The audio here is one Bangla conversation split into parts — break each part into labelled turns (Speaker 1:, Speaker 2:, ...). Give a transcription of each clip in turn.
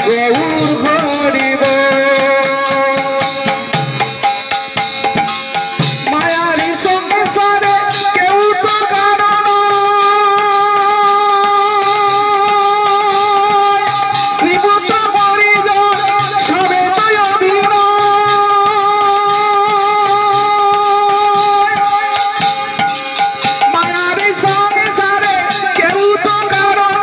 Speaker 1: গৌর হরি বল। মায়ারি সংসারে কেউ তো কারণ শ্রীপুত্র পরিজন সবে তো মায়ারি সংসারে কেউ তো কারণ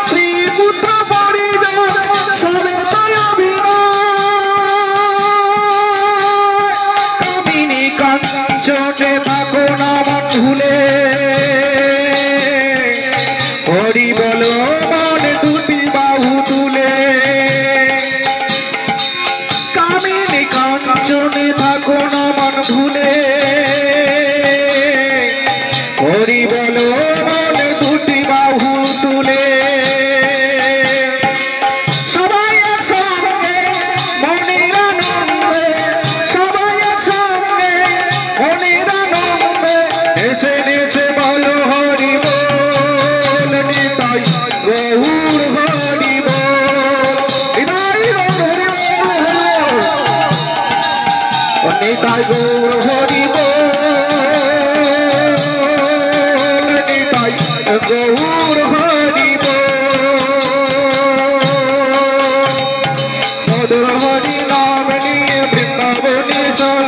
Speaker 1: শ্রীপুত্র পরিজন সবে তো কামিনী কাঞ্চনে থাকো না মন ভুলে হরি বলো মন দুটি বাহু তুলে। কামিনী কাঞ্চনে থাকো না মন ভুলে হরি বলো মন দুটি বাহু তুলে। সবাই একসঙ্গে মনের আনন্দে সবাই একসঙ্গে মনের আনন্দে এসে নেচে বলো হরি বল। নিতাই গৌর হরি বল। নিতাই গৌর হরি বল। নিতাই গৌর হরি বল। মধুর হরি নাম নিয়ে বৃন্দাবনে চল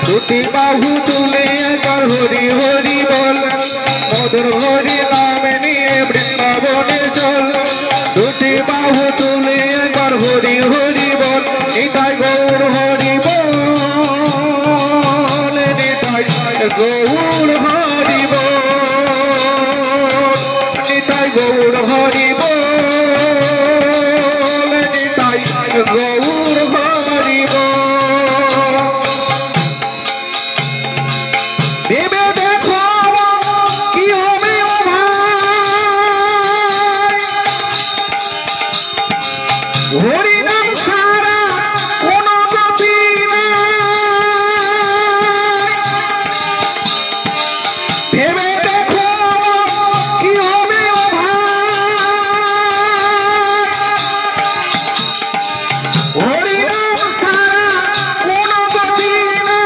Speaker 1: দুটি বাহু তুলে একবার হরি হরি বল। মধুর হরি নাম নিয়ে বৃন্দাবনে চল দুটি বাহু তুলে একবার হরি হরি বল। নিতাই গৌর হরি বল। নিতাই গৌর হরি বল। নিতাই গৌর হরি বল। নিতাই গৌর হরি বল। ভেবে দেখো কি হবে ও ভাই হরি নাম সারা কোন গতি নাই। ভেবে দেখো কি হবে ও ভাই হরি নাম সারা কোন গতি নাই।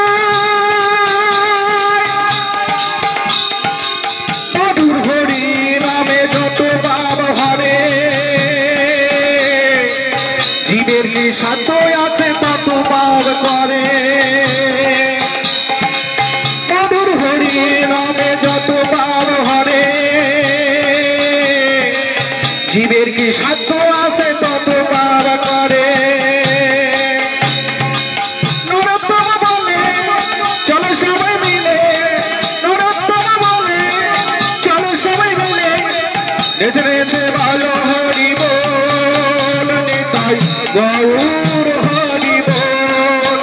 Speaker 1: মধুর হরি নামে যত পাপ হবে জীবের কি সাধ্য আছে তত পাপ করে। মধুর হরি নামে যত পাপ হরে জীবের কি সাধ্য আছে তত পাপ করে। নরোত্তম বলে চলো সবাই মিলে নরোত্তম বলে চলো সবাই মিলে নেচে নেচে ভালো হরি বল। নিতাই গৌর হরি বল।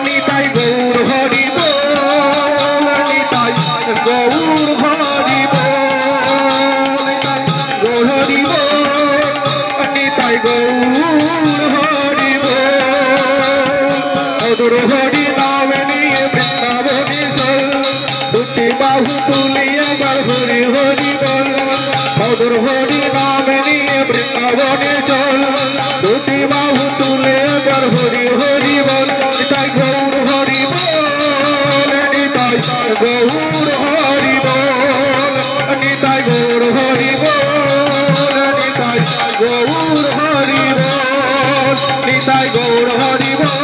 Speaker 1: নিতাই গৌর হরি বল। নিতাই গৌর হরি বল। গৌর হরি বল। নিতাই গৌর হরি বল। মধুর হরি নাম নিয়ে বৃন্দাবনে চল দুটি বাহু তুলে একবার হরি হরি বল। মধুর হরি নাম নিয়ে বৃন্দাবনে চল দুটি বাহু তুলে একবার হরি হরি বল। নিতাই গৌর হরি বল। নিতাই গৌর হরি বল। নিতাই গৌর হরি বল। নিতাই গৌর হরি বল। নিতাই গৌর হরি বল।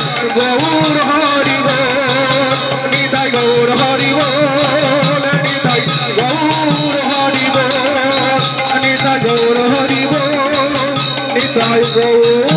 Speaker 1: নিতাই গৌর হরি বল। নিতাই গৌর হরি বল। নিতাই গৌর হরি বল। নিতাই গৌর হরি বল। নিতাই গৌর